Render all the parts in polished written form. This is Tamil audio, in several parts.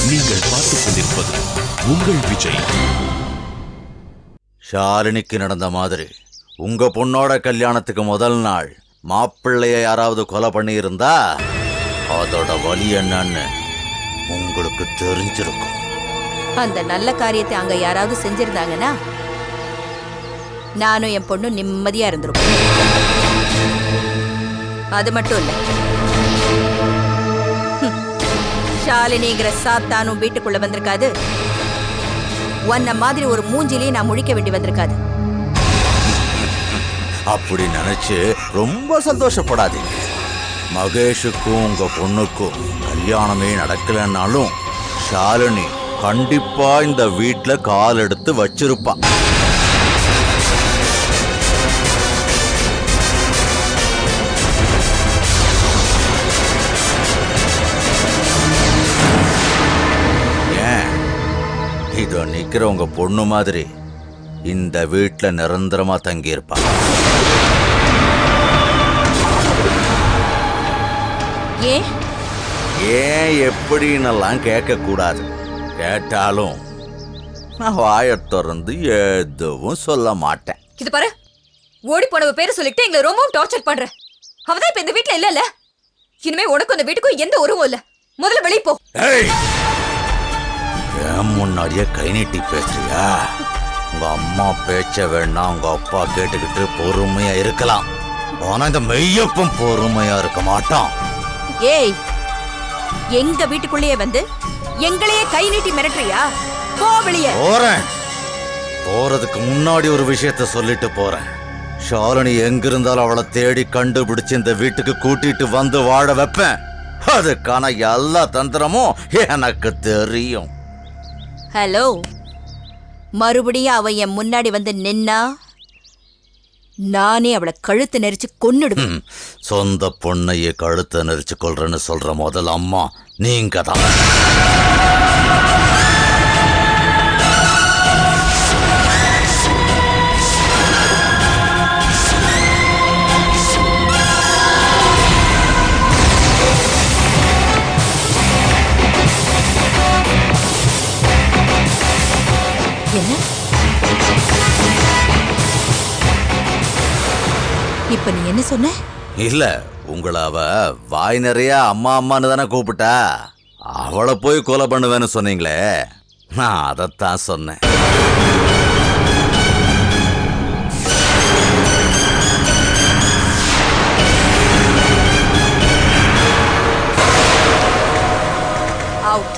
நீங்கள் பார்த்துக் கொண்டிருப்பது உங்கள் விஜய். ஷாலினிக்கு நடந்த மாதிரி உங்க பொண்ணோட கல்யாணத்துக்கு முதல் நாள் மாப்பிள்ளைய யாராவது கொலை பண்ணி இருந்தா அதோட வலி என்னன்னு உங்களுக்கு தெரிஞ்சிருக்கும். அந்த நல்ல காரியத்தை அங்க யாராவது செஞ்சிருந்தாங்கன்னா நானும் என் பொண்ணும் நிம்மதியா இருந்திருப்போம். அது மட்டும் இல்ல, ஷாலினிங்கிற சாத்தானும் வீட்டுக்குள்ள வந்திருக்காது. உன்ன மாதிரி ஒரு மூஞ்சிலேயே நான் முழிக்க வேண்டி வந்திருக்காது. அப்படி நினைச்சு ரொம்ப சந்தோஷப்படாதீங்க. மகேஷுக்கும் உங்க பொண்ணுக்கும் கல்யாணமே நடக்கலன்னாலும் ஷாலினி கண்டிப்பா இந்த வீட்டுல கால் எடுத்து வச்சிருப்பா. ஏன் இதோ நிக்கிற உங்க பொண்ணு மாதிரி இந்த வீட்டுல நிரந்தரமா தங்கியிருப்பா. ஏன் எப்படின்னெல்லாம் கேட்க கூடாது. கேட்டாலும் நான் வாயை திறந்து எதுவும் சொல்ல மாட்டேன். இது பாரு, ஓடி போனவ பேரை சொல்லிட்டு எங்களை ரொம்பவும் டார்ச்சர் பண்ற. அவதான் இப்ப இந்த வீட்டுல இல்ல. இனிமே உனக்கும் இந்த வீட்டுக்கும் எந்த உறவும் இல்ல. முதல்ல வெளியே போ. ஏன் முன்னாடியே கை நீட்டி பேசுறியா? உங்க அம்மா பேச்ச வேணா உங்க அப்பா கேட்டுக்கிட்டு பொறுமையா இருக்கலாம். ஆனா இந்த மெய்யப்பம் பொறுமையா இருக்க மாட்டான். ஏய், எங்க வீட்டுக்குள்ளேயே வந்து எங்களையே கை நீட்டி மிரட்டுறியா? போ வெளியே. போறேன். போறதுக்கு முன்னாடி ஒரு விஷயத்த சொல்லிட்டு போறேன். ஷாலினி எங்க இருந்தாலும் அவளை தேடி கண்டுபிடிச்சு இந்த வீட்டுக்கு கூட்டிட்டு வந்து வாழ வைப்பேன். அதுக்கான எல்லா தந்திரமும் எனக்கு தெரியும். ஹலோ, மறுபடியும் அவ என் முன்னாடி வந்து நின்னா நானே அவளை கழுத்து நெரிச்சு கொன்னுடுவேன். சொந்த பொண்ணையே கழுத்தை நெரிச்சு கொள்றேன்னு சொல்ற முதல் அம்மா நீங்க தான். என்ன இப்ப நீ என்ன சொன்ன? இல்ல, உங்களை அவ வாய் நிறைய அம்மா அம்மான்னு தானே கூப்பிட்டா. அவளை போய் கொலை பண்ணுவேன்னு சொன்னீங்களே, நான் அதைத்தான் சொன்னேன். அவுட்.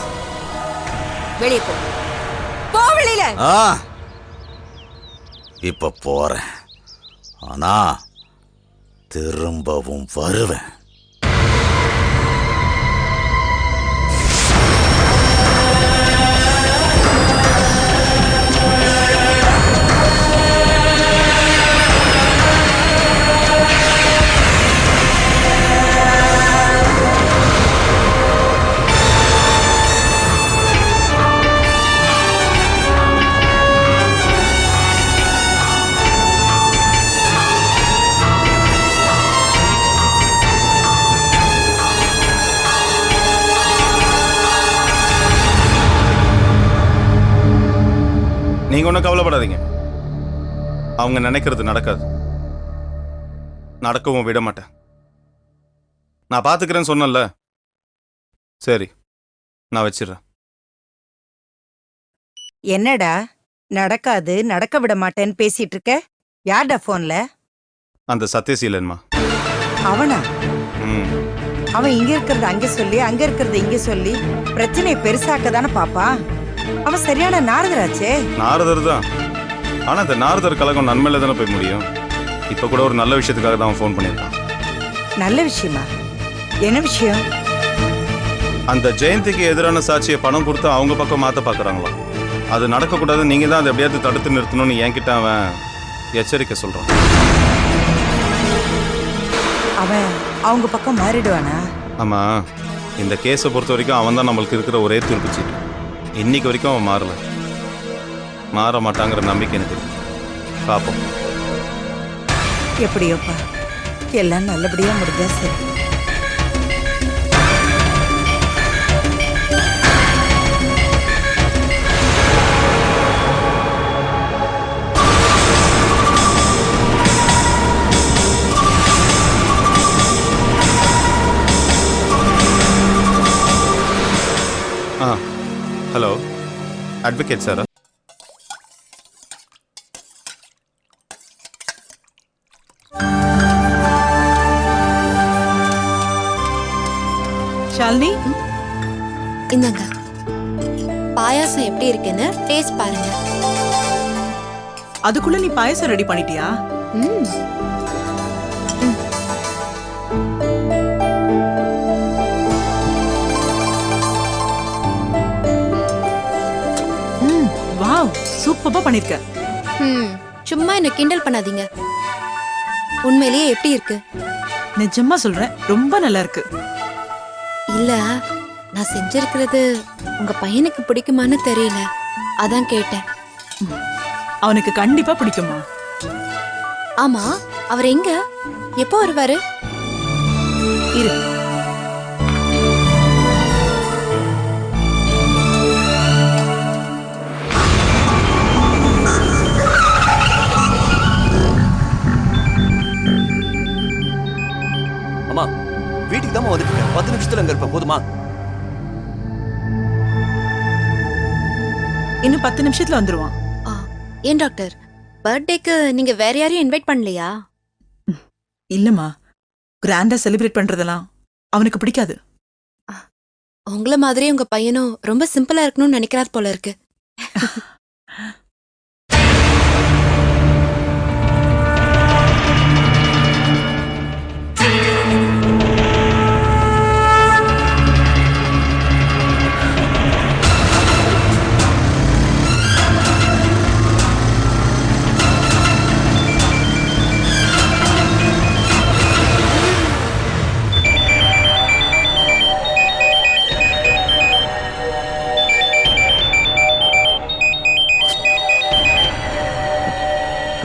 வெளியே போ. போ வெளியில. இப்ப போறேன். ஆனா திரும்பவும் வருவேன். நீங்க ஒன்றும் கவலைப்படாதீங்க. அவங்க நினைக்கிறது நடக்காது. நடக்கவும் விட மாட்டேன். நான் பாத்துக்கிறேன்னு சொன்னல. சரி, நான் வச்சிடுறேன். என்னடா நடக்காது, நடக்க விட மாட்டேன்னு பேசிட்டு இருக்க? யார்டா போன்ல? அந்த சத்யசீலன்மா. அவனா? அவன் இங்க இருக்கிறது அங்க சொல்லி, அங்க இருக்கிறது இங்க சொல்லி பிரச்சனையை பெருசாக்க தானே பாப்பா. அவன் சரியான நாரதராச்சே. நாரதர் தான். ஆனா இந்த நாரதர் கலகம் நன்மையில தானே போய் முடியும். இப்ப கூட ஒரு நல்ல விஷயத்துக்காக தான் அவன் ஃபோன் பண்ணியிருக்கான். நல்ல விஷயமா? என்ன விஷயம்? அந்த ஜெயந்திக்கு எதிரான சாட்சியை பணம் கொடுத்து அவங்க பக்கம் மாத்த பாக்குறாங்களா? அது நடக்கக்கூடாது. நீங்க தான் அதை எப்படியாவது தடுத்து நிறுத்தணும்னு என்கிட்ட அவன் எச்சரிக்கை சொல்றான். அவன் அவங்க பக்கம் மாறிடுவானா? ஆமா, இந்த கேஸை பொறுத்த வரைக்கும் அவன் தான் நம்மளுக்கு இருக்கிற ஒரே துருப்பிச்சிட்டு. இன்னைக்கு வரைக்கும் அவன் மாறல. மாற மாட்டாங்கிற நம்பிக்கை எனக்கு இருக்கு. பார்ப்போம். எப்படியோப்பா, எல்லாம் நல்லபடியா முடிஞ்சா சரி. ஆ ஹலோ அட்வொகேட் சாரா? ஷாலினி, இந்தாங்க பாயாசம் எப்படி இருக்குன்னு டேஸ்ட் பாருங்க. அதுக்குள்ள நீ பாயசம் ரெடி பண்ணிட்டியா? ம் வாவ், சூப்பரா பண்ணிருக்க. ம் சும்மா என்ன கிண்டல் பண்ணாதீங்க. உண்மையிலேயே எப்படி இருக்கு? நிஜமா சொல்றேன், ரொம்ப நல்லா இருக்கு. இல்ல நான் செஞ்சிருக்கிறது உங்க பையனுக்கு பிடிக்குமான்னு தெரியல, அதான் கேட்டேன். அவனுக்கு கண்டிப்பா பிடிக்குமா? ஆமா, அவர் எங்க, எப்போ வருவாரு? இரு. அம்மா வீட்டுக்கு தான் வந்துட்டு 10 நிமிஷத்துல அங்க இருப்பேன், போதுமா? இன்னும் 10 நிமிஷத்துல வந்துருவான். ஆ, ஏன் டாக்டர், பர்த்டேக்கு நீங்க வேற யாரையும் இன்வைட் பண்ணலையா? இல்லம்மா, கிராண்டா செலிப்ரேட் பண்றதெல்லாம் அவனுக்கு பிடிக்காது. உங்கள மாதிரியே உங்க பையனும் ரொம்ப சிம்பிளா இருக்கணும்னு நினைக்கிறார் போல இருக்கு.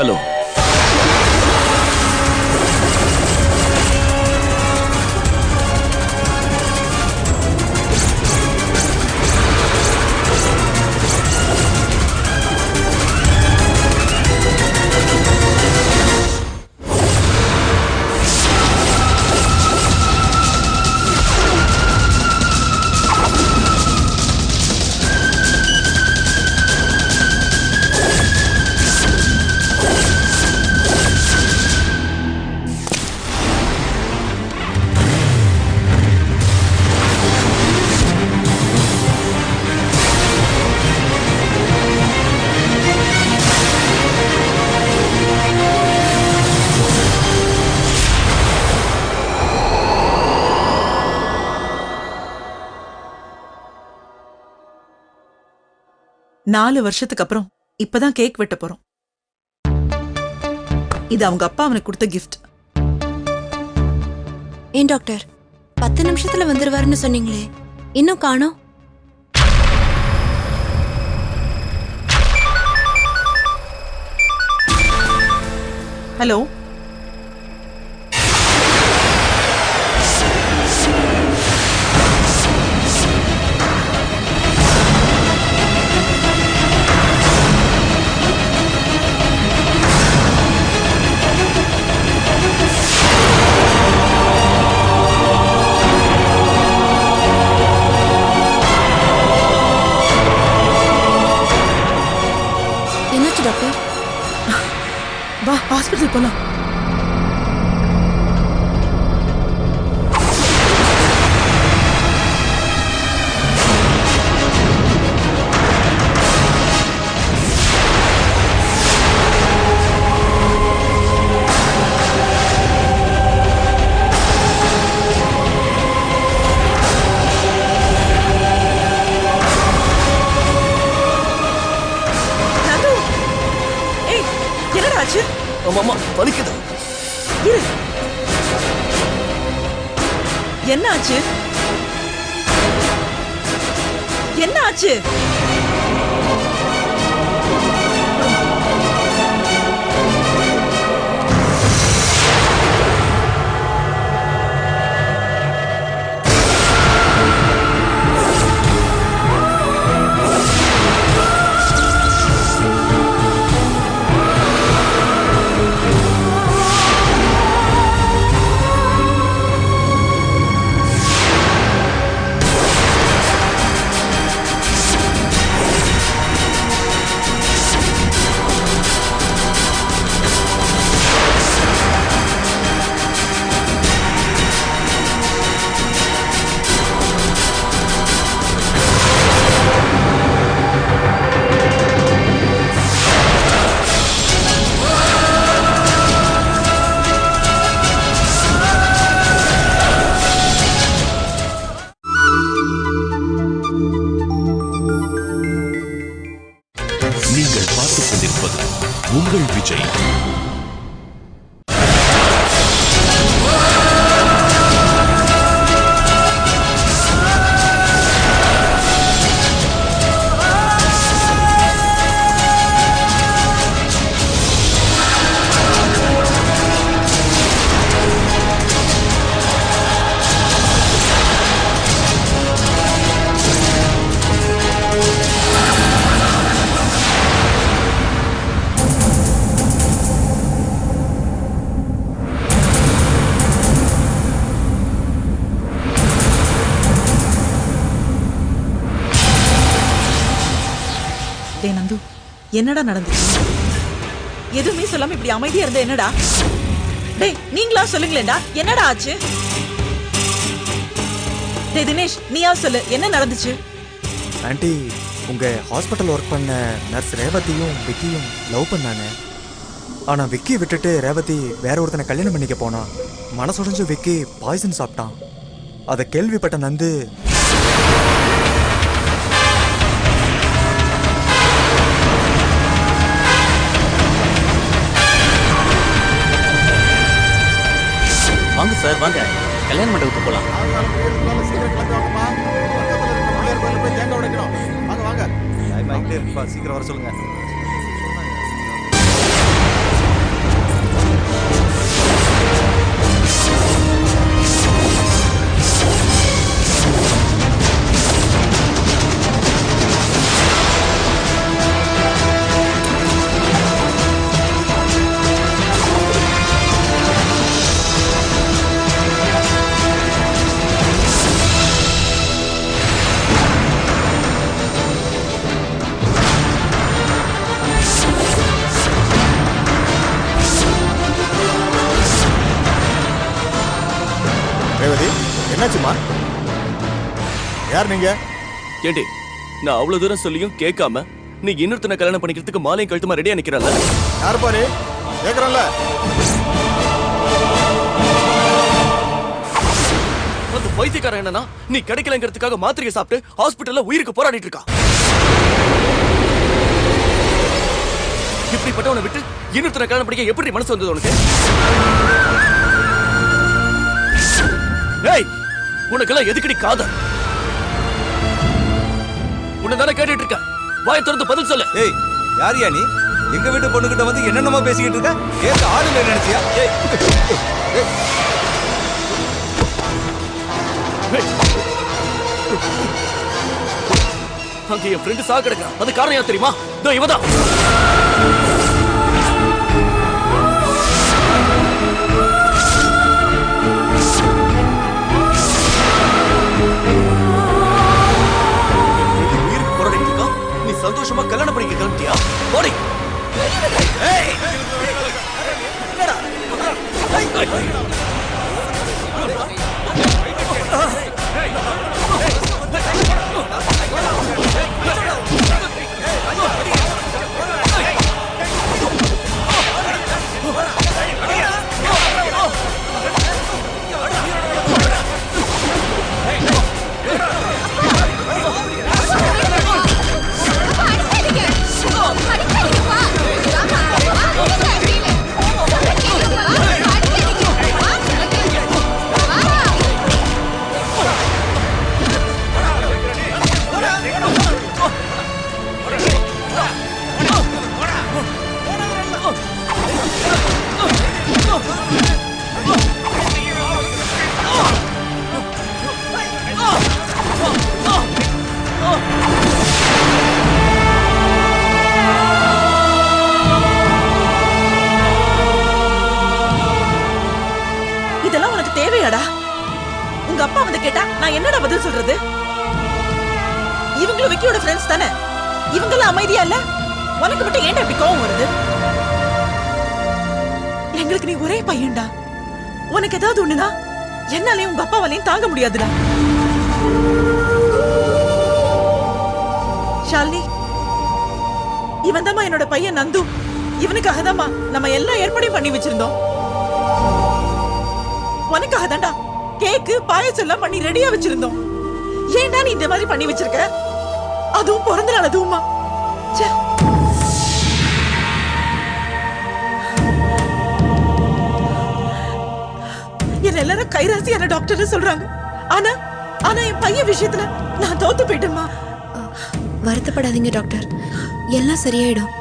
ஹலோ. நாலு வருஷத்துக்கு அப்புறம் இப்பதான் கேக் வெட்ட போறோம். இது அவங்க அப்பா அவனுக்கு கொடுத்த கிஃப்ட். ஏன் டாக்டர், 10 நிமிஷத்துல வந்துருவாருன்னு சொன்னீங்களே, இன்னும் காணோம்? ஹலோ, என்னாச்சு டாக்டர்? வா ஹாஸ்பிட்டல் போலாம். நந்து, ஏய், என்னடா ஆச்சு? ஆமாமா வலிக்குது. இரு. என்ன ஆச்சு? என்ன ஆச்சு? டேய் நந்து என்னடா நடந்துச்சு? எதுவுமே சொல்லாம இப்படி அமைதியா இருந்த என்னடா? டேய் நீங்களா சொல்லுங்களேன்டா, என்னடா ஆச்சு? டேய் தினேஷ் நீயா சொல்லு, என்ன நடந்துச்சு? ஆண்டி உங்க ஹாஸ்பிட்டல் ஒர்க் பண்ண நர்ஸ் ரேவதியும் விக்கியும் லவ் பண்ணாங்க. ஆனா விக்கி விட்டுட்டு ரேவதி வேற ஒருத்தனை கல்யாணம் பண்ணிக்க போனா. மனசுடைஞ்சு விக்கி பாய்சன் சாப்பிட்டான். அதை கேள்விப்பட்ட நந்து வாங்க சார் வாங்க, கல்யாண மண்டபத்துக்கு போலாம். சீக்கிரம் வர சொல்லுங்க. ரேவதி என்னாச்சுமா? யார் நீங்க? ஏண்டி நான் அவ்வளவு தூரம் சொல்லியும் கேட்காம நீ இன்னொருத்தனை கல்யாணம் பண்ணிக்கிறதுக்கு மாலையும் கழுத்துமா ரெடியா நிக்கிறல்ல? யார் பாரு கேக்குறல்ல? அந்த பைத்தியக்காரன் என்னன்னா நீ கிடைக்கலங்கிறதுக்காக மாத்திரையை சாப்பிட்டு ஹாஸ்பிட்டல்ல உயிருக்கு போராடிட்டு இருக்கா. இப்படிப்பட்டவனை விட்டு இன்னொருத்தனை கல்யாணம் பண்ணிக்க எப்படி மனசு வந்தது உனக்கு? ஏய் உனக்கெல்லாம் எதுக்கடி காதல்? உன்னதானே கேட்டுட்டு இருக்க, வாயை திறந்து பதில் சொல்லு. ஏய் யாரியா நீ? எங்க வீட்டு பொண்ணுகிட்ட வந்து என்னென்னமா பேசிக்கிட்டு இருக்க? ஏற்க ஆளு நினைச்சியா? ஏய் அங்க என் ஃப்ரெண்டு சாக கிடக்குறான், அது காரணம் யார் தெரியுமா? இதோ இவதான். உயிருக்கு போராடிட்டு இருக்கான், நீ சந்தோஷமா கல்யாணம் பண்ணிக்க கிளம்பிட்டியா? போடி. ஏய் என்னடா? இதெல்லாம் உனக்கு தேவையாடா? உங்க அப்பா வந்து கேட்டா நான் என்னடா பதில் சொல்றது? இவங்களும் விக்கியோட ஃப்ரெண்ட்ஸ் தானே, இவங்கெல்லாம் அமைதியா இல்ல? உனக்கு மட்டும் ஏன்டா இப்படி கோவம் வருது? எங்களுக்கு நீ ஒரே பையன்டா, உனக்கு ஏதாவது ஒண்ணுனா என்னாலையும் உங்க அப்பாவாலையும் தாங்க முடியாதுடா. ஷாலினி, இவன் தாமா என்னோட பையன் நந்து. இவனுக்காக தாமா நம்ம எல்லா ஏற்பாடையும் பண்ணி வச்சிருந்தோம். உனக்காக தான்டா கேக்கு பாயசம் எல்லாம் பண்ணி ரெடியா வச்சிருந்தோம். ஏன்டா நீ இந்த மாதிரி பண்ணி வச்சிருக்க? அதுவும் பிறந்த நாள் அதுவுமா? ச்சே. என்ன எல்லாரும் கைராசியான டாக்டர் சொல்றாங்க. ஆனா ஆனா என் பையன் விஷயத்துல நான் தோத்து போயிட்டேம்மா. வருத்தப்படாதீங்க டாக்டர், எல்லாம் சரியாயிடும்.